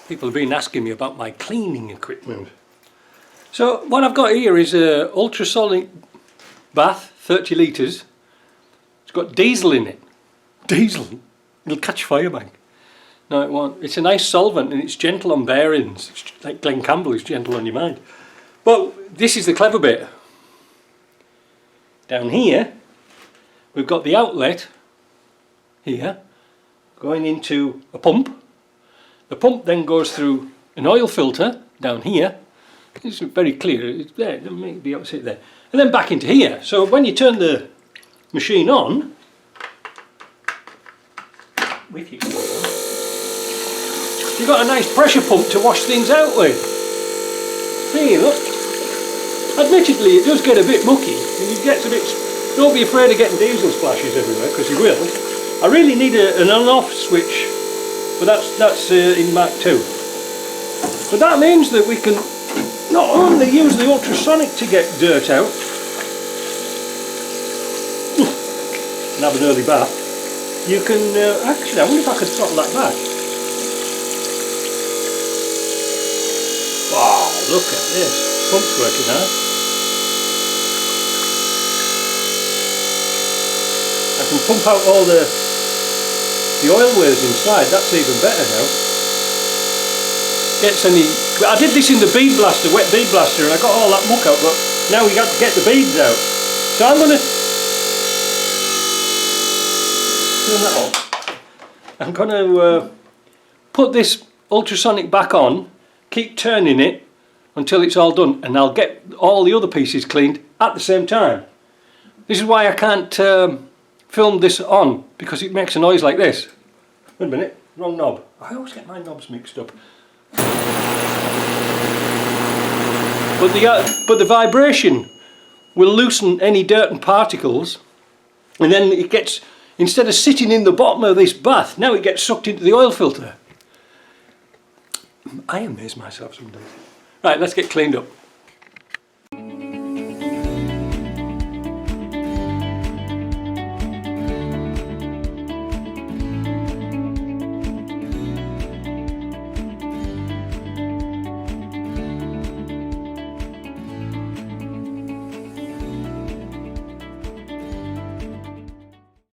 People have been asking me about my cleaning equipment. So what I've got here is a ultrasonic bath, 30 litres. It's got diesel in it. Diesel? It'll catch fire, Mike. No, it won't. It's a nice solvent and it's gentle on bearings. It's like Glen Campbell is gentle on your mind. But this is the clever bit. Down here, we've got the outlet here going into a pump. The pump then goes through an oil filter down here. It's very clear. It's there. Maybe I'll see it there. And then back into here. So when you turn the machine on, you've got a nice pressure pump to wash things out with. See, look. Admittedly, it does get a bit mucky, and it gets a bit. Don't be afraid of getting diesel splashes everywhere, because you will. I really need an on-off switch, but that's in Mark II. But that means that we can not only use the ultrasonic to get dirt out and have an early bath. You can actually, I wonder if I could throttle that back. Wow, look at this. Pump's working now. I can pump out all the oil wares inside. That's even better now. Gets any. I did this in the bead blaster, wet bead blaster, and I got all that muck out. But now we got to get the beads out. So I'm gonna turn that on. I'm gonna put this ultrasonic back on. Keep turning it until it's all done, and I'll get all the other pieces cleaned at the same time. This is why I can't film this on, because it makes a noise like this. Wait a minute, wrong knob. I always get my knobs mixed up. But the vibration will loosen any dirt and particles, and then it gets, instead of sitting in the bottom of this bath, now it gets sucked into the oil filter. I amaze myself some days. Right, let's get cleaned up.